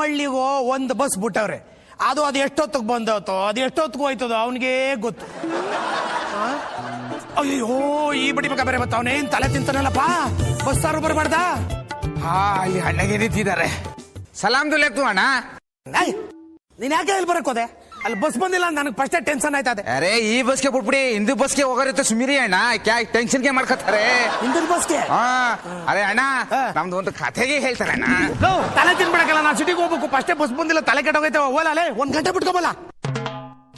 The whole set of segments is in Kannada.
ಹಳ್ಳಿಗೋ ಒಂದು ಬಸ್ ಬಿಟ್ಟವ್ರೆ. ಅದು ಎಷ್ಟೊತ್ತಿಗೆ ಬಂದವತ್ತೋ, ಅದು ಎಷ್ಟೊತ್ತಿಗೆ ಹೋಯ್ತದೋ ಅವನಿಗೆ ಗೊತ್ತು. ಅಯ್ಯೋ, ಈ ಬಡಿ ಮಗ ಬೇರೆ ಬತ್ತ, ಅವನೇನ್ ತಲೆ ತಿಂತಾನಲ್ಲಪ್ಪ. ಬಸ್ ಸಾರು ಬರಬಾರ್ದ? ಇಲ್ಲಿ ಹಣ್ಣಗೆ ನಿಂತಿದ್ದಾರೆ. ಸಲಾಮ್ದು ಲೆಕ್ಕು ಅಣ್ಣ. ನೀನ್ ಯಾಕೆ ಇಲ್ಲಿ ಬರಕ್ ಹೋದೆ? ಅಲ್ಲಿ ಬಸ್ ಬಂದಿಲ್ಲ, ನನಗೆ ಫಸ್ಟ್ ಟೆನ್ಷನ್ ಆಯ್ತದೆ. ಅರೆ ಈ ಬಸ್ಗೆ ಬಿಟ್ಬಿಡಿ, ಹಿಂದಿ ಬಸ್ಗೆ ಹೋಗೋರಿತ್ತು ಸುಮಿರಿ ಅಣ್ಣ. ಕ್ಯಾ ಟೆನ್ಷನ್ಗೆ ಮಾಡ್ಕೊತಾರೆ ಹಿಂದಿನ ಬಸ್ಗೆ. ಅರೆ ಅಣ್ಣ, ನಮ್ದು ಒಂದು ಕಥೆಗೆ ಹೇಳ್ತಾರೆ ಅಣ್ಣ. ತಲೆ ತಿನ್ಬಿಡಕಲ್ಲ, ನಾ ಸಿಟಿಗೆ ಹೋಗ್ಬೇಕು. ಫಸ್ಟ್ ಬಸ್ ಬಂದಿಲ್ಲ, ತಲೆ ಕೆಟ್ಟೋಗೈತೆ. ಹೋಗಲ್ಲ, 1 ಗಂಟೆ ಬಿಟ್ಕೋಬಲ್ಲ.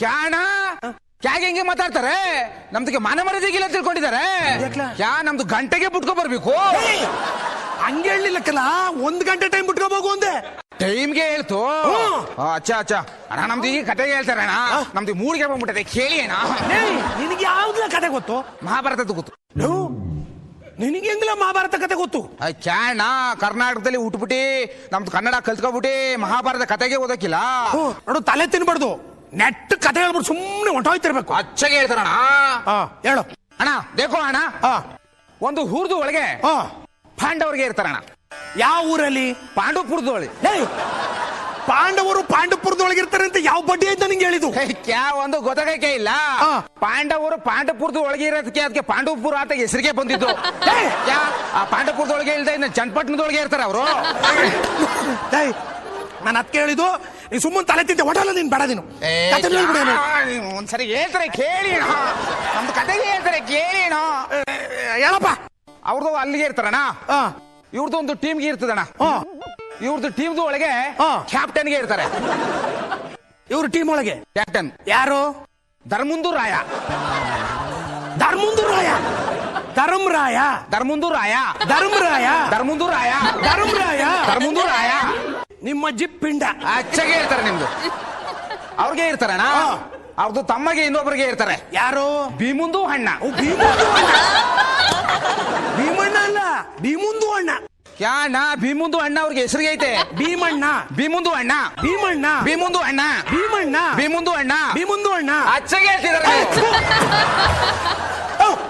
ಕ್ಯಾ ಅಣ್ಣ, ಕ್ಯಾಗೆ ಹಿಂಗೆ ಮಾತಾಡ್ತಾರೆ? ನಮ್ದಕ್ಕೆ ಮಾನ ಮರ್ಯಾದೆಗಿಲ್ಲ ತಿಳ್ಕೊಂಡಿದ್ದಾರೆ. ಕ್ಯಾ ನಮ್ದು ಗಂಟೆಗೆ ಬಿಟ್ಕೊ ಬರ್ಬೇಕು? ಹಂಗೆ ಹೇಳಿಲ್ಲಕ್ಕಲ್ಲ, 1 ಗಂಟೆ ಟೈಮ್ ಬಿಟ್ಕೋಬೇಕು ಅಂದೆ. ಟೈಮ್ಗೆ ಹೇಳ್ತು. ಅಚ್ಚಾ ಅಚ್ಚಾ ಅಣ್ಣ, ನಮ್ದು ಈಗ ಕತೆಗೆ ಹೇಳ್ತಾರೆ ಅಣ್ಣ. ನಮ್ದು ಮೂಡಿಗೆ ಬಂದ್ಬಿಟ್ಟದೆ, ಕೇಳಿ ಅಣ್ಣ. ನಿನಗೆ ಯಾವ್ದಲ್ಲ ಕತೆ ಗೊತ್ತು? ಮಹಾಭಾರತದ ಗೊತ್ತು. ನಿನಗೆ ಹೆಂಗಿಲ್ಲ ಮಹಾಭಾರತ ಕತೆ ಗೊತ್ತು? ಕ್ಯಾಣ ಕರ್ನಾಟಕದಲ್ಲಿ ಉಟ್ಬಿಟ್ಟಿ ನಮ್ದು ಕನ್ನಡ ಕಲ್ತ್ಕೊಬಿಟ್ಟಿ ಮಹಾಭಾರತ ಕತೆಗೆ ಓದಕ್ಕಿಲ್ಲ. ನೋಡು, ತಲೆ ತಿನ್ಬಾರ್ದು. ನೆಟ್ ಕತೆ ಹೇಳ್ಬಿಟ್ಟು ಸುಮ್ಮನೆ ಹೊಂಟೋಯ್ತಿರ್ಬೇಕು. ಅಚ್ಚಗೆ ಹೇಳ್ತಾರಣ್ಣ. ಹೇಳು ಅಣ್ಣ. ದೇಖೋ ಅಣ್ಣ, ಒಂದು ಊರ್ದು ಒಳಗೆ ಪಾಂಡವರಿಗೆ ಇರ್ತಾರಣ್ಣ. ಯಾವ ಊರಲ್ಲಿ? ಪಾಂಡವಪುರದೊಳಗೆ. ಪಾಂಡವರು ಪಾಂಡವಪುರದೊಳಗಿರ್ತಾರೆ ಅಂತ ಯಾವ ಬಡ್ಡಿ ಆಯ್ತು ನಿಂಗೆ ಹೇಳಿದ್ದು? ಕ್ಯಾ ಒಂದು ಗೊತ್ತಾಗಕ್ಕೆ ಇಲ್ಲ. ಪಾಂಡವರು ಪಾಂಡವಪುರದ ಒಳಗೆ ಇರೋದಕ್ಕೆ ಅದಕ್ಕೆ ಪಾಂಡವಪುರ ಅಂತ ಹೆಸರಿಗೆ ಬಂದಿದ್ದು. ಆ ಪಾಂಡವಪುರದೊಳಗೆ ಇಲ್ದೆ ಇನ್ನು ಚನ್ನಪಟ್ಟಣದೊಳಗೆ ಇರ್ತಾರೆ ಅವರು. ನಾನು ಅದಕ್ಕೆ ಹೇಳಿದ್ದು, ನೀ ಸುಮ್ಮನೆ ತಲೆ ತಿಂತೆ ಹೊಟ್ಟಲ್ಲ. ನೀನ್ ಬೇಡ, ನೀನು ಒಂದ್ಸರಿ ಹೇಳ್ತಾರೆ ಕೇಳಿ. ನಮ್ದು ಕತೆಗೆ ಹೇಳ್ತಾರೆ ಕೇಳಿ. ಹೇಳಪ್ಪ. ಅವ್ರದ್ದು ಅಲ್ಲಿಗೆ ಇರ್ತಾರಣ್ಣ. ಇವ್ರದ್ದು ಒಂದು ಟೀಮ್ಗೆ ಇರ್ತದಣ್ಣ. ಇವ್ರದ್ದು ಟೀಮ್ದು ಒಳಗೆ ಕ್ಯಾಪ್ಟನ್ಗೆ ಇರ್ತಾರೆ. ಇವ್ರ ಟೀಮ್ ಒಳಗೆ ಕ್ಯಾಪ್ಟನ್ ಯಾರು? ಧರ್ಮುಂದು ರಾಯ. ಧರ್ಮುಂದು ರಾಯ. ಧರ್ಮರಾಯ. ಧರ್ಮುಂದು ರಾಯ. ಧರ್ಮರಾಯ. ಧರ್ಮುಂದು ರಾಯ. ಧರ್ಮರಾಯ. ಧರ್ಮುಂದು ರಾಯ. ನಿಮ್ಮ ಪಿಂಡ ಅಚ್ಚಗೆ ಇರ್ತಾರೆ. ನಿಮ್ದು ಅವ್ರಿಗೆ ಇರ್ತಾರಣ್ಣ. ಅವ್ರದ್ದು ತಮ್ಮಗೆ ಇನ್ನೊಬ್ಬರಿಗೆ ಇರ್ತಾರೆ. ಯಾರು? ಭೀಮುಂದು ಅಣ್ಣ. ಭೀಮಣ್ಣ ಅಲ್ಲ, ಭೀಮುಂದು ಅಣ್ಣ. ಕ್ಯಾಣ ಭೀಮುಂದು ಅಣ್ಣ ಅವ್ರಿಗೆ ಹೆಸರಿಗೆ ಐತೆ. ಭೀಮಣ್ಣ. ಭೀಮುಂದು ಅಣ್ಣ. ಭೀಮಣ್ಣ. ಭೀಮುಂದು ಅಣ್ಣ. ಭೀಮಣ್ಣ. ಭೀಮುಂದು ಅಣ್ಣ. ಭೀಮುಂದು ಅಣ್ಣ. ಅಚ್ಚಗೆ ಹೇಳ್ತಿದ್ದಾರೆ.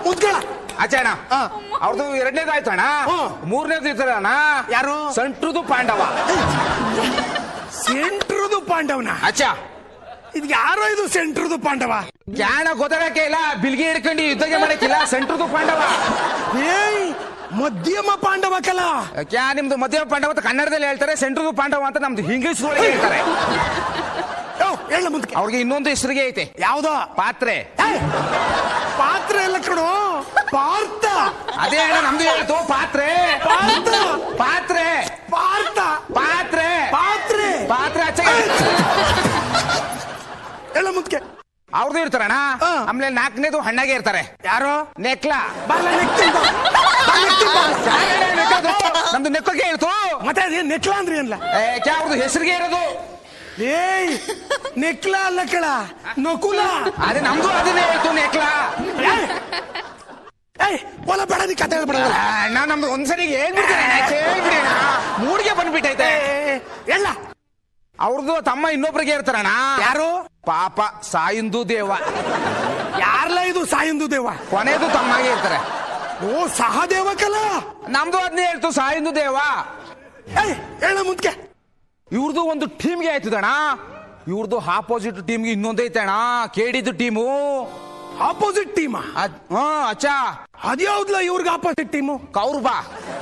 ಮುದ್ಗಳ ಅಚ್ಚಣ್ಣ. ಅವ್ರದ್ದು 2ನೇದಾಯ್ತು ಅಣ್ಣ. 3ನೇದು ಇರ್ತಾರೆ ಅಣ್ಣ. ಯಾರು? ಸೆಂಟ್ರದು ಪಾಂಡವ. ಸೆಂಟ್ರದು ಪಾಂಡವನ? ಅಚ್ಚ, ಇದು ಯಾರೋ? ಇದು ಸೆಂಟ್ರದು ಪಾಂಡವ? ಕ್ಯಾಣ ಗೊತ್ತಾಗಕ್ಕೆ ಇಲ್ಲ. ಬಿಲ್ಗೆ ಹಿಡ್ಕೊಂಡು ಯುದ್ಧಗೆ ಮಾಡಕ್ಕಿಲ್ಲ. ಸೆಂಟ್ರದು ಪಾಂಡವ. ಮಧ್ಯಮ ಪಾಂಡವ ಕಲ. ಕ್ಯಾ ನಿಮ್ದು ಮಧ್ಯಮ ಪಾಂಡವ ಅಂತ ಕನ್ನಡದಲ್ಲಿ ಹೇಳ್ತಾರೆ. ಸೆಂಟ್ರದು ಪಾಂಡವ ಅಂತ ನಮ್ದು ಇಂಗ್ಲಿಷ್ ಒಳಗೆ ಹೇಳ್ತಾರೆ. ಹೇಳ ಮುಂದೆ. ಅವ್ರಿಗೆ ಇನ್ನೊಂದು ಹೆಸರಿಗೆ ಐತೆ. ಯಾವ್ದೋ? ಪಾತ್ರೆ. ಪಾತ್ರೆ ಎಲ್ಲ ಕಣೋ, ಪಾರ್ಥ. ಅದೇ ಅಣ್ಣ ನಮ್ದು ಹೇಳ್ತು. ಪಾತ್ರೆ. ಪಾತ್ರೆ. ಪಾರ್ಥ. ಪಾತ್ರೆ. ಪಾತ್ರೆ. ಪಾತ್ರೆ. ಅಚ್ಚಗೆ ಎಲ್ಲ ಮುದ್ಕೆ. ಅವ್ರದ್ದು ಇರ್ತಾರಣ್ಣ. ಆಮೇಲೆ 4ನೇದು ಹಣ್ಣಾಗೆ ಇರ್ತಾರೆ. ಯಾರು? ನೆಕ್ಲಾ. ನಮ್ದು ನೆಕ್ಕಗೆ ಇರ್ತು. ಮತ್ತೆ ಅದೇನ್ ನೆಕ್ಲಾ ಅಂದ್ರೆ ಏನ್ಲ? ಅವ್ರದ್ದು ಹೆಸರಿಗೆ ಇರೋದು. ನೆಕ್ಲಾ ಅಲ್ಲ ಕಳ, ನಕುಲ. ಅದೇ ನಮ್ದು ಅದನ್ನೇ ಹೇಳ್ತು, ನೆಕ್ಲಾ. ಒಲ ಬೇಡ, ನೀ ಕತೆ ಹೇಳ್ಬೇಡ. ನಮ್ದು ಒಂದ್ಸರಿ ಹೇಳ್ಬಿಡ್ತೇನೆ, ಕೇಳ್ಬಿಡಿ. ಮೂಡಿಗೆ ಬಂದ್ಬಿಟ್ಟೈತೆ ಎಲ್ಲ. ಅವ್ರದ್ದು ತಮ್ಮ ಇನ್ನೊಬ್ರಿಗೆ ಇರ್ತಾರಣ್ಣ. ಯಾರು? ಪಾಪ ಸಾಯಿಂದು ದೇವ. ಯಾರ್ಲ ಇದು ಸಾಯಿಂದು ದೇವ? ಕೊನೆದು ತಮ್ಮಗೆ ಇರ್ತಾರೆ. ಓ, ಸಹದೇವ ಕಲ. ನಮ್ದು ಅದನ್ನೇ ಹೇಳ್ತು, ಸಾಯಿಂದು ದೇವ. ಹೇಳ ಮುಂದ್ಕೆ. ಇವ್ರದ್ದು ಒಂದು ಟೀಮ್ಗೆ ಆಯ್ತದಣ್ಣ. ಇವ್ರದ್ದು ಆಪೋಸಿಟ್ ಟೀಮ್ಗೆ ಇನ್ನೊಂದೈತೆ ಅಣ್ಣ, ಕೇಡಿದ್ದು ಟೀಮು. Opposite team? ಅಚ್ಚಾ. ಅದ್ಯಾವ್ದಲ್ಲ ಇವ್ರಿಗೆ ಆಪೋಸಿಟ್ ಟೀಮು? ಕೌರ್ಬಾ.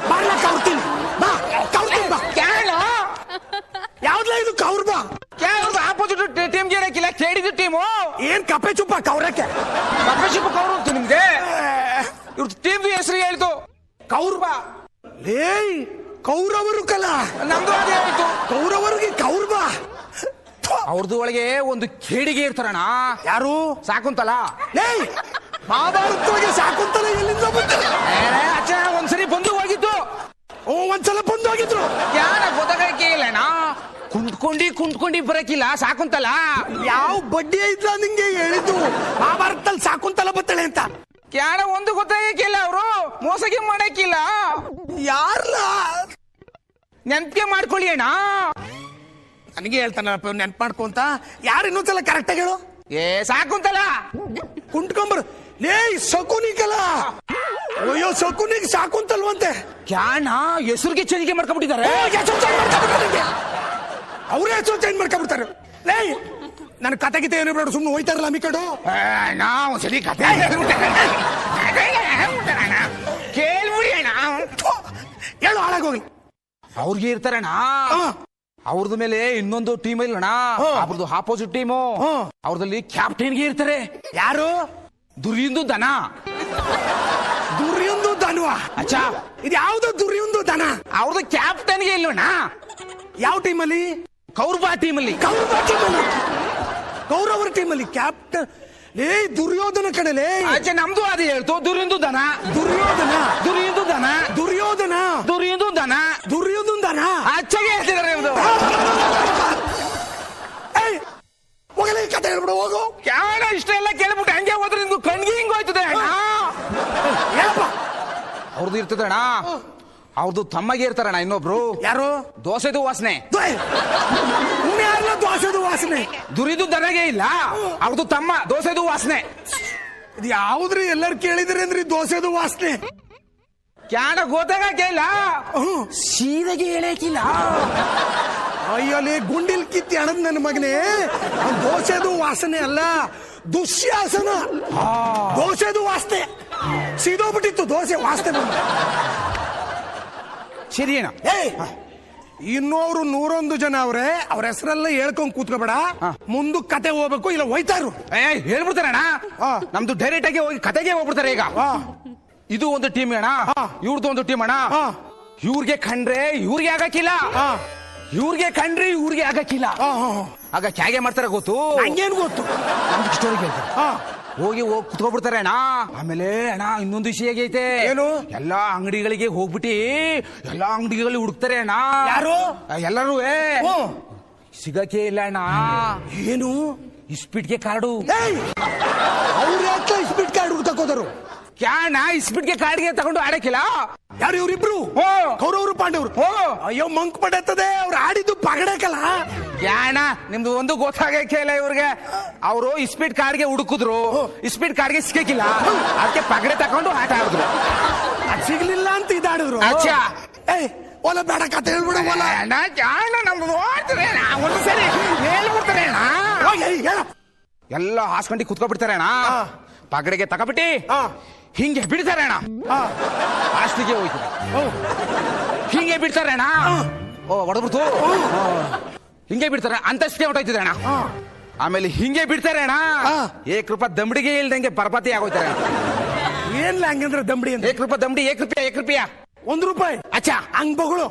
ಬಾರ್ಲ ಕೌರ್ತೀನಿ. ಬಾ, ಕೌರ್ತೀನಿ ಬಾ. ಯಾವ್ದಲ್ಲ ಇದು ಕೌರ್ಬಾ? ಆಪೋಸಿಟ್ ಟೀಮ್ಗೆ ಇರಕ್ಕಿಲ್ಲ, ಕೇಡಿದ್ದು ಟೀಮು. ಏನ್ ಕಪ್ಪೆ ಚುಪ್ಪ ಕೌರಕ್ಕೆ? ಕಪ್ಪೆ ಚುಪ್ಪ ಕೌರು ಅಂತ ನಿಮ್ಗೆ? ಇವ್ರದ್ದು ಟೀಮ್ದು ಹೆಸರು ಹೇಳ್ತು, ಕೌರ್ಬಾ. ಕೌರವರು ಕಲ. ನಮ್ದು ಅದೇ ಹೇಳ್ತು, ಕೌರವರಿಗೆ ಕೌರ್ಬಾ. ಅವ್ರದ್ದು ಒಳಗೆ ಒಂದು ಕೇಡಿಗೆ ಇರ್ತಾರಣ್ಣ. ಯಾರು? ಸಾಕುಂತಲ. ಮಹಾಭಾರತಕ್ಕೆ ಸಾಕುಂತಲ ಎಲ್ಲಿಂದ ಬಂತು? ಅಚ್ಚ, ಒಂದ್ಸರಿ ಬಂದು ಹೋಗಿದ್ದು. ಒಂದ್ಸಲ ಬಂದು ಹೋಗಿದ್ರು. ಯಾರ ಗೊತ್ತಾಗಕ್ಕೆ ಇಲ್ಲಣ್ಣ. ಕುಂತ್ಕೊಂಡಿ ಬರಕಿಲ್ಲ ಸಾಕುಂತಲ. ಯಾವ ಬಡ್ಡಿ ಐತ್ಲ ನಿಂಗೆ ಹೇಳಿದ್ದು ಮಹಾಭಾರತದಲ್ಲಿ ಸಾಕುಂತಲ ಬತ್ತಾಳೆ ಅಂತ? ಯಾರ ಒಂದು ಗೊತ್ತಾಗಕ್ಕಿಲ್ಲ. ಅವರು ಮೋಸಗೆ ಮಾಡಕ್ಕಿಲ್ಲ. ಯಾರಲ್ಲ ನೆನ್ಪಿಗೆ ಮಾಡ್ಕೊಳ್ಳಿ ಅಣ್ಣ. ನನಗೆ ಹೇಳ್ತಾನಪ್ಪ ನೆನ್ಪು ಮಾಡ್ಕೊಂತ. ಯಾರು ಇನ್ನೊಂದ್ಸಲ ಕರೆಕ್ಟ್ ಆಗಿ ಹೇಳು. ಸಾಕುಂತಲ. ಕುಂಟ್ಕೊಂಬರು. ಶಕುನಿ ಕಲ. ಅಯ್ಯೋ, ಶಕುನಿಗೆ ಸಾಕುಂತಲ್ವಂತೆ. ಕ್ಯಾಣ ಹೆಸರಿಗೆ ಚೇಂಜ್ ಮಾಡ್ಕೊಂಡ್ಬಿಟ್ಟಿದ್ದಾರೆ. ಅವರೇ ಹೆಸರು ಚೇಂಜ್ ಮಾಡ್ಕೊಂಡ್ಬಿಡ್ತಾರೆ. ಲೇ ನನ್ನ ಕತೆ ಗೀತೆ ಏನು ಬೇಡ, ಸುಮ್ಮನೆ ಹೋಯ್ತಾರಲ್ಲ ಮಿಕ್ಕಡು. ನಾವು ಸರಿ ಕತೆ ಕೇಳ್ಬಿಡಿ ಅಣ್ಣ. ಹೇಳು ಹಾಳಾಗೋಗ್ಲಿ. ಅವ್ರಿಗೆ ಇರ್ತಾರಣ್ಣ, ಅವ್ರದ ಮೇಲೆ ಇನ್ನೊಂದು ಟೀಮ್ ಇಲ್ಲಣ್ಣ, ಅವ್ರದ್ದು ಆಪೋಸಿಟ್ ಟೀಮು. ಅವ್ರದಲ್ಲಿ ಕ್ಯಾಪ್ಟನ್ಗೆ ಇರ್ತಾರೆ. ಯಾರು? ದುರ್ಯೊಂದು ದನ. ದುರ್ಯೊಂದು ದನವಾ? ಅಚ್ಚಾ, ಇದು ಯಾವ್ದು ದುರ್ಯೊಂದು ದನ? ಅವ್ರದ್ದು ಕ್ಯಾಪ್ಟನ್ಗೆ ಇಲ್ವಣ್ಣ. ಯಾವ ಟೀಮಲ್ಲಿ? ಕೌರವ ಟೀಮಲ್ಲಿ. ಕೌರವರ ಟೀಮಲ್ಲಿ ಕ್ಯಾಪ್ಟನ್. ಲೇ ದುರ್ಯೋಧನ ಕಣಲೇ. ಆಚೆ ನಮ್ದು ಅದು ಹೇಳ್ತು ದುರ್ಯೊಂದು ದನ. ದುರ್ಯೋಧನ ದುರ್ಯೊಂದು ದನ. ದುರ್ಯೋಧನ ದುರ್ಯೊಂದು ದನ. ದುರ್ಯೋಧನ ದನ ಆಚೆಗೆ ಹೇಳ್ತಿದಾರೆ ಇವ್ರು. ಹೋಗಲೇ ಕತೆ ಹೇಳ್ಬಿಡು ಹೋಗು. ಯಾಣ ಇಷ್ಟೆಲ್ಲ ಕೇಳ್ಬಿಟ್ಟು ಹಂಗೆ ಹೋದ್ರೆ ನಿಮ್ದು ಕಣ್ಗೆ ಹಿಂಗ್ ಹೋಯ್ತದೆ ಅಣ್ಣ. ಹೇಳಪ್ಪ. ಅವ್ರದ್ದು ಇರ್ತದೆ ಅಣ್ಣ, ಅವ್ರದ್ದು ತಮ್ಮಗೆ ಇರ್ತಾರಣ್ಣ ಇನ್ನೊಬ್ರು. ಯಾರು? ದೋಸೆದು ವಾಸನೆ. ದೋಸೆದು ವಾಸನೆ. ದುರಿದು ದನಗೆ ಇಲ್ಲ, ಅವ್ರದ್ದು ತಮ್ಮ ದೋಸೆದು ವಾಸನೆ. ಇದು ಯಾವ್ದ್ರಿ ಎಲ್ಲರೂ ಕೇಳಿದ್ರಿ ಅಂದ್ರಿ ದೋಸೆದು ವಾಸನೆ? ಕ್ಯಾಣ ಗೊತ್ತಾಗಕ್ಕೆ ಇಲ್ಲ, ಸೀದೆಗೆ ಹೇಳಕ್ಕಿಲ್ಲ. ಅಯ್ಯಲ್ಲಿ ಗುಂಡಿಲ್ ಕಿತ್ತಿ ಹಣದ್ ನನ್ನ ಮಗನೇ. ದೋಸೆದು ವಾಸನೆ ಅಲ್ಲ, ದುಶ್ಯಾಸನ. ದೋಸೆದು ವಾಸನೆ ಸೀದೋಗ್ಬಿಟ್ಟಿತ್ತು, ದೋಸೆ ವಾಸನೆ. ಸರಿ ಅಣ್ಣ. ಇನ್ನೋರು 101 ಜನ ಅವ್ರೆ, ಅವ್ರ ಹೆಸರೆಲ್ಲ ಹೇಳ್ಕೊಂಡ್ ಕೂತ್ಕೋಬೇಡ. ಮುಂದೆ ಕತೆ ಹೋಗ್ಬೇಕು, ಇಲ್ಲ ಹೋಯ್ತಾರು. ಹೇಳ್ಬಿಡ್ತಾರಣ್ಣ. ನಮ್ದು ಡೈರೆಕ್ಟ್ ಆಗಿ ಹೋಗಿ ಕತೆಗೆ ಹೋಗ್ಬಿಡ್ತಾರೆ. ಈಗ ಇದು ಒಂದು ಟೀಮ್ ಅಣ್ಣ, ಇವ್ರದ್ದು ಒಂದು ಟೀಮ್ ಅಣ್ಣ. ಇವ್ರಿಗೆ ಕಂಡ್ರೆ ಇವ್ರಿಗೆ ಆಗಕ್ಕಿಲ್ಲ, ಇವ್ರಿಗೆ ಕಂಡ್ರೆ ಇವ್ರಿಗೆ ಆಗಕ್ಕಿಲ್ಲ. ಆಗ ಕ್ಯಾಗೆ ಮಾಡ್ತಾರೆ ಗೊತ್ತು? ಹಂಗೇನು ಗೊತ್ತು? ನಮ್ಗೆ ಸ್ಟೋರಿ ಕೇಳ್ತಾರೆ. ಹೋಗಿ ಕುತ್ಕೊಬಿಡ್ತಾರೆ ಅಣ್ಣ. ಆಮೇಲೆ ಅಣ್ಣ ಇನ್ನೊಂದು ವಿಷಯ ಆಗೈತೆ. ಏನು? ಎಲ್ಲಾ ಅಂಗಡಿಗಳಿಗೆ ಹೋಗ್ಬಿಟ್ಟು ಎಲ್ಲಾ ಅಂಗಡಿಗಳಲ್ಲಿ ಹುಡುಕ್ತಾರೆ ಅಣ್ಣ. ಯಾರು? ಎಲ್ಲರೂ ಸಿಗಕ್ಕೆ ಇಲ್ಲ ಅಣ್ಣ. ಏನು? ಇಸ್ಪಿಟ್ಗೆ ಕಾರ್ಡು. ಅವ್ರು ಯಾಕೆ ಇಸ್ಪಿಟ್ ಕಾರ್ಡ್ ಹುಡ್ಕಕ್ ಹೋದರು? ಕ್ಯಾಣ ಇಸ್ಪಿಟ್ಗೆ ಕಾರ್ಡ್ಗೆ ತಗೊಂಡು ಆಡಕ್ಕಿಲ್ಲ. ಯಾರು ಇವ್ರಿಬ್ರು? ಕೌರವರು ಪಾಂಡವರು. ಅಯ್ಯೋ ಮಂಕ್ ಪಡೆತ್ತದೆ. ಅವ್ರು ಆಡಿದ್ದು ಪಗಡಕಲ್ಲ. ಕ್ಯಾಣ ನಿಮ್ದು ಒಂದು ಗೊತ್ತಾಗಕ್ಕೆ ಇಲ್ಲ ಇವ್ರಿಗೆ. ಅವರು ಇಸ್ಪಿಟ್ ಕಾರ್ಡ್ಗೆ ಹುಡುಕಿದ್ರು, ಇಸ್ಪಿಟ್ ಕಾರ್ಡ್ಗೆ ಸಿಗಕ್ಕಿಲ್ಲ, ಅದಕ್ಕೆ ಪಗಡೆ ತಕೊಂಡು ಆಟ ಆಡಿದ್ರು. ಅದ್ ಸಿಗ್ಲಿಲ್ಲ ಅಂತ ಇದಾಡಿದ್ರು. ಅಚ್ಚಾ, ಓಲ ಬೇಡ ಕತೆ ಹೇಳ್ಬಿಡು. ಕ್ಯಾಣ ನಮ್ದು ನೋಡ್ತಾರೆ ಒಂದು ಸರಿ ಹೇಳ್ಬಿಡ್ತಾರೆ ಅಣ್ಣ. ಎಲ್ಲ ಹಾಸ್ಕೊಂಡಿ ಕುತ್ಕೊಬಿಡ್ತಾರೆ ಅಣ್ಣ. ಪಗಡೆಗೆ ತಗೊಬಿಟ್ಟಿ ಹಿಂಗೆ ಬಿಡ್ತಾರೆ ಅಣ್ಣ. ಆಸ್ತಿಗೆ ಹೋಯ್ತಾರೆ, ಹಿಂಗೆ ಬಿಡ್ತಾರೆ ಅಣ್ಣ. ಹೊಡೆದ್ಬಿಡ್ತು, ಹಿಂಗೆ ಬಿಡ್ತಾರೆ. ಅಂತಸ್ತಿಗೆ ಹೊಟ್ಟೋಯ್ತದೆ ಅಣ್ಣ. ಆಮೇಲೆ ಹಿಂಗೆ ಬಿಡ್ತಾರೆ ಅಣ್ಣ. ₹1 ದಂಬಡಿಗೆ ಇಲ್ದಂಗೆ ಪರಪತಿ ಆಗೋಯ್ತಾರೆ. ಏನ್ಲ ಹಂಗಂದ್ರೆ ದಂಬಡಿ ಅಂತ? ₹1 ದಂಬಡಿ, ₹1. ₹1. ಅಚ್ಚಾ, ಹಂಗ್ ಬಗಳು.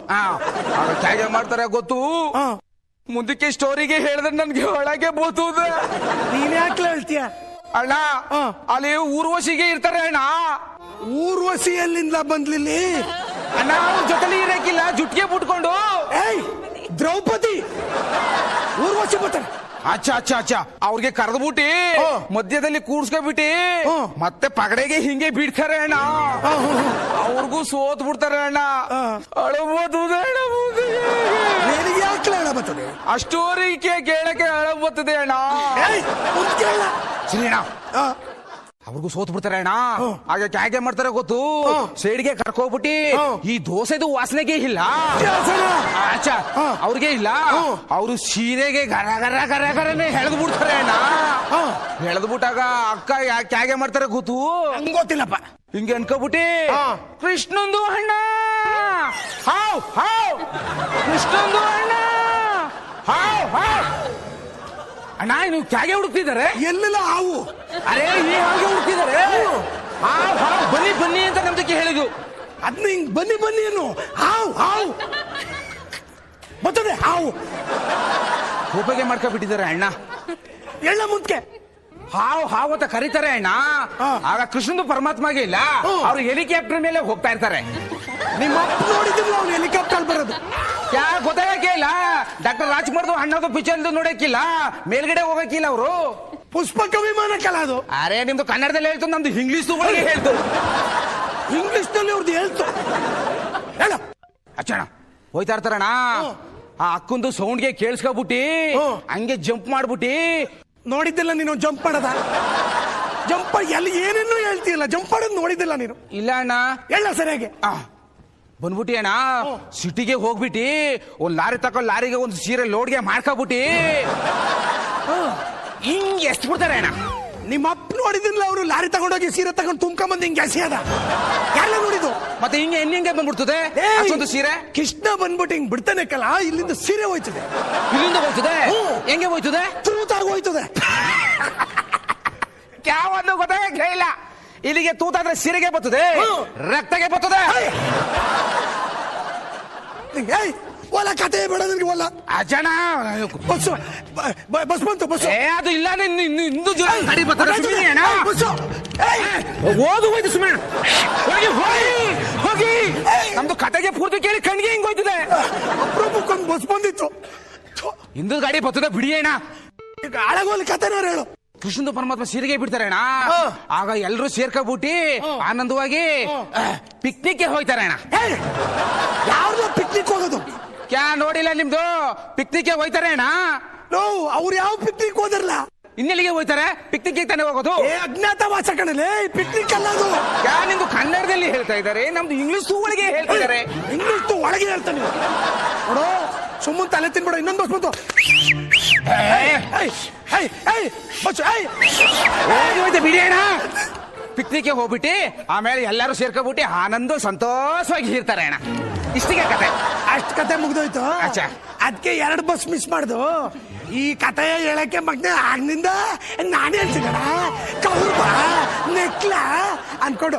ಹೇಗೆ ಮಾಡ್ತಾರೆ ಗೊತ್ತು? ಮುಂದಕ್ಕೆ ಸ್ಟೋರಿಗೆ ಹೇಳಿದ್ರೆ ನನ್ಗೆ ಒಳಗೆ ಬೋತುದ. ನೀನ್ ಯಾಕೆ ಹೇಳ್ತೀಯ ಅಣ್ಣ? ಅಲ್ಲಿ ಊರ್ವಶಿಗೆ ಇರ್ತಾರೆ ಅಣ್ಣ. ಊರ್ವಶಿ ಎಲ್ಲಿಂದ ಬಂದ್ಲಿಲ್ಲಿ? ಅಣ್ಣ ಅವ್ರ ಜೊತೆಲಿ ಇರಕ್ಕಿಲ್ಲ, ಜುಟ್ಟಿಗೆ ಬಿಟ್ಕೊಂಡು. ದ್ರೌಪದಿ ಊರ್ವಶಿ ಬರ್ತಾರೆ. ಅಚ್ಚಾ ಅಚ್ಚಾ ಅಚ್ಚಾ, ಅವ್ರಿಗೆ ಕರೆದ್ಬಿಟ್ಟಿ ಮಧ್ಯದಲ್ಲಿ ಕೂಡ್ಸ್ಕೊಬಿಟ್ಟಿ ಮತ್ತೆ ಪಗಡೆಗೆ ಹಿಂಗೆ ಬಿಡ್ತಾರೆ ಅಣ್ಣ. ಅವ್ರಿಗೂ ಸೋತ್ ಬಿಡ್ತಾರೆ ಅಣ್ಣ. ಅಳಬಹುದು ಯಾಕೆ ಅಳ ಬರ್ತದೆ? ಅಷ್ಟೋರಿಗೆ ಕೇಳಕ್ಕೆ ಅಳ ಬರ್ತದೆ ಅಣ್ಣ. ಸರಿ ಅಣ್ಣ, ಅವ್ರಿಗೂ ಸೋತ್ ಬಿಡ್ತಾರೆ ಅಣ್ಣ. ಆಗ ಕ್ಯಾಗೆ ಮಾಡ್ತಾರೆ ಗೊತ್ತು? ಸೈಡ್ಗೆ ಕರ್ಕೋಗ್ಬಿಟ್ಟಿ ಈ ದೋಸೆದು ವಾಸನೆಗೆ ಇಲ್ಲ. ಅಚ್ಚಾ, ಅವ್ರಿಗೆ ಇಲ್ಲ, ಅವರು ಸೀರೆಗೆ ಗರ ಗರ ಗರ ಗರನೆ ಎಳೆದು ಬಿಡ್ತಾರೆ ಅಣ್ಣ. ಎಳೆದು ಬಿಟ್ಟಾಗ ಅಕ್ಕ ಕ್ಯಾಗೆ ಮಾಡ್ತಾರೆ ಗೊತ್ತು? ಗೊತ್ತಿಲ್ಲಪ್ಪ. ಹಿಂಗೆ ಅನ್ಕೋಬಿಟ್ಟಿ ಕೃಷ್ಣಂದು ಅಣ್ಣ, ಹಾವ್ ಹಾವ್, ಕೃಷ್ಣಂದು ಅಣ್ಣ, ಹಾವ್ ಹಾವ್. ಅಣ್ಣ ನೀವು ಕ್ಯಾಗೆ ಹುಡುಕ್ತಿದ್ದಾರೆ? ಎಲ್ಲೆಲ್ಲ ಹಾವು? ಅರೇ ಈ ಹಾಗೆ ಹುಡುಕ್ತಿದ್ದಾರೆ. ಹಾವ್ ಹಾವ್, ಬನ್ನಿ ಬನ್ನಿ ಅಂತ ನಮ್ದಕ್ಕೆ ಹೇಳಿದ್ರು. ಅದನ್ನ ಹಿಂಗ್ ಬನ್ನಿ ಬನ್ನಿ ಏನು? ಹಾವು ಹಾವು ಬರ್ತದೆ. ಹಾವು ಕೋಪಗೆ ಮಾಡ್ಕೊಬಿಟ್ಟಿದ್ದಾರೆ ಅಣ್ಣ. ಎಳ್ಳ ಮುಂದ್ಕೆ ಹಾವು ಹಾವು ಅಂತ ಕರೀತಾರೆ ಅಣ್ಣ. ಆಗ ಕೃಷ್ಣಂದು ಪರಮಾತ್ಮಗೆ ಇಲ್ಲ, ಅವ್ರು ಹೆಲಿಕಾಪ್ಟರ್ ಮೇಲೆ ಹೋಗ್ತಾ ಇರ್ತಾರೆ. ನಿಮ್ಮ ಅಪ್ಪ ನೋಡಿದ್ರು ಅವ್ನು ಹೆಲಿಕಾಪ್ಟರ್ ಬರೋದು. ಯಾರು ಗೊತ್ತಾಗಕ್ಕೆ ಇಲ್ಲ. ಡಾಕ್ಟರ್ ರಾಜ್ಕುಮಾರ್ದು ಅಣ್ಣದು ಪಿಕ್ಚರ್ ನೋಡಕ್ಕಿಲ್ಲ, ಮೇಲ್ಗಡೆ ಹೋಗಕ್ಕಿಲ್ಲ ಅವರು. ಪುಷ್ಪಕ ವಿಮಾನಕ್ಕಲ್ಲ ಅದು. ಅರೆ ನಿಮ್ದು ಕನ್ನಡದಲ್ಲಿ ಹೇಳ್ತು, ನಮ್ದು ಇಂಗ್ಲಿಷ್ ಹೇಳ್ತು. ಇಂಗ್ಲಿಷ್ ನಲ್ಲಿ ಅವ್ರದ್ದು ಹೇಳ್ತು. ಹೇಳ ಅಚ್ಚಣ ಹೋಯ್ತಾ ಇರ್ತಾರಣ್ಣ. ಆ ಅಕ್ಕಂದು ಸೌಂಡ್ಗೆ ಕೇಳಿಸ್ಕೊಬಿಟ್ಟಿ ಹಂಗೆ ಜಂಪ್ ಮಾಡ್ಬಿಟ್ಟಿ. ನೋಡಿದ್ದಿಲ್ಲ ನೀನು ಜಂಪ್ ಮಾಡದ? ಜಂಪ್ ಎಲ್ಲಿ ಏನೇನು ಹೇಳ್ತೀಯಲ್ಲ, ಜಂಪ್ ಮಾಡೋದು ನೋಡಿದ್ದಿಲ್ಲ ನೀನು? ಇಲ್ಲ ಅಣ್ಣ. ಹೇಳ ಸರಿಯಾಗಿ. ಬಂದ್ಬಿಟ್ಟಿ ಅಣ್ಣ ಸಿಟಿಗೆ ಹೋಗ್ಬಿಟ್ಟಿ ಒಂದ್ ಲಾರಿ ತಕೊಂಡ್ ಲಾರಿಗೆ ಒಂದು ಸೀರೆ ಲೋಡ್ಗೆ ಮಾಡ್ಕೊಬಿಟ್ಟಿ ಹಿಂಗ್ ಎಷ್ಟು ಬಿಡ್ತಾರೆ ಅಣ್ಣ. ನಿಮ್ಮ ಅಪ್ಪ ನೋಡಿದ್ರಲ್ಲ, ಅವರು ಲಾರಿ ತಗೊಂಡೋಗಿ ಸೀರೆ ತಗೊಂಡು ತುಂಬ್ಕೊಂಬಂದು ಹಿಂಗೆ ಎಸೆಯದ ಯಾರ ನೋಡಿದ್ದು? ಮತ್ತೆ ಹಿಂಗೆ ಹೆಂಗೆ ಬಂದ್ಬಿಡ್ತದೆ ಅಷ್ಟೊಂದು ಸೀರೆ? ಕೃಷ್ಣ ಬಂದ್ಬಿಟ್ಟು ಹಿಂಗ್ ಬಿಡ್ತಾನೆ ಕಲ, ಇಲ್ಲಿಂದ ಸೀರೆ ಹೋಯ್ತದೆ. ಇಲ್ಲಿಂದ ಹೋಯ್ತದೆ? ಹೆಂಗೆ ಹೋಯ್ತದೆ? ತೂತಾಗ ಹೋಯ್ತದೆ. ಯಾವನ್ನು ಗೊತ್ತಾಗ ಇಲ್ಲ. ಇಲ್ಲಿಗೆ ತೂತಾದ್ರೆ ಸೀರೆಗೆ ಬರ್ತದೆ, ರಕ್ತಗೆ ಬರ್ತದೆ. ಒಲ ಕತೆ ಬೇಡ ನನಗೆ, ಒಲ್ಲ ಅಜನ ಬಸ್ ಬಸ್ ಬಂತು, ಬಸ್. ಅದು ಇಲ್ಲ, ಇಂದು ಜನ ಗಾಡಿ ಬರ್ತದೆ. ಸುಮ್ಮನೆ ಅಣ್ಣ, ಬಸ್ಸು ಓದು ಹೋಯ್ತು. ಸುಮ್ಮನೆ ಹೋಗಿ ಹೋಗಿ ಹೋಗಿ. ನಮ್ದು ಕತೆಗೆ ಪೂರ್ತಿ ಕೇಳಿ ಕಣ್ಗೆ ಹಿಂಗ್ ಹೋಯ್ತದೆ. ಅಪ್ರೂಪಕ್ಕೊಂದು ಬಸ್ ಬಂದಿತ್ತು. ಇಂದು ಗಾಡಿ ಬರ್ತದೆ ಬಿಡಿ ಅಣ್ಣ. ಈಗ ಹಳಗೋಲಿ ಕತೆನವ್ರು ಹೇಳು. ಕೃಷ್ಣದ ಪರಮಾತ್ಮ ಸೀರೆಗೆ ಬಿಡ್ತಾರೆ ಅಣ್ಣ. ಆಗ ಎಲ್ರು ಸೇರ್ಕೊಬಿಟ್ಟಿ ಆನಂದವಾಗಿ ಪಿಕ್ನಿಕ್ಗೆ ಹೋಯ್ತಾರೆ ಅಣ್ಣ. ಯಾವ್ದು ಪಿಕ್ನಿಕ್ ಹೋಗೋದು? ಕ್ಯಾ ನೋಡಿಲ್ಲ ನಿಮ್ದು? ಪಿಕ್ನಿಕ್ಗೆ ಹೋಯ್ತಾರೆ ಅಣ್ಣ. ನೋ, ಅವ್ರು ಯಾವ ಪಿಕ್ನಿಕ್ ಹೋದಿರಲ್ಲ. ಇನ್ನೆಲ್ಲಿಗೆ ಹೋಯ್ತಾರೆ? ಪಿಕ್ನಿಕ್ಗೆ ತಾನೇ ಹೋಗೋದು. ಅಜ್ಞಾತವಾಸ ಕಣಲೆ, ಪಿಕ್ನಿಕ್ ಅಲ್ಲ ಅದು. ಯಾ ನಿಮ್ದು ಕನ್ನಡದಲ್ಲಿ ಹೇಳ್ತಾ ಇದ್ದಾರೆ, ನಮ್ದು ಇಂಗ್ಲಿಷ್ ಒಳಗೆ ಹೇಳ್ತಿದ್ದಾರೆ. ಇಂಗ್ಲಿಷ್ ಒಳಗೆ ಹೇಳ್ತಾನೆ ನೋಡು. ಸುಮ್ಮನೆ ತಲೆ ತಿನ್ಬೇಡ. ಇನ್ನೊಂದು ಬಸ್ ಬಂತು. ಬಿಡಿ ಅಣ್ಣ. ಪಿಕ್ನಿಕ್ಗೆ ಹೋಗ್ಬಿಟ್ಟು ಆಮೇಲೆ ಎಲ್ಲರೂ ಸೇರ್ಕೊಬಿಟ್ಟು ಆನಂದ ಸಂತೋಷವಾಗಿ ಇರ್ತಾರೆ ಅಣ್ಣ. ಇಷ್ಟಿಗೆ ಕತೆ. ಅಷ್ಟು ಕತೆ ಮುಗ್ದೋಯ್ತು. ಅಚ್ಚಾ. ಅದಕ್ಕೆ 2 ಬಸ್ ಮಿಸ್ ಮಾಡ್ದು. ಈ ಕತೆ ಹೇಳಕ್ಕೆ ಮಗ್ನೆ ಆಗ್ನಿಂದ ನಾನೇ ಹೇಳ್ತೀನಿ ಕೌರ್ಬ ನೆಕ್ಲ ಅನ್ಕೊಂಡು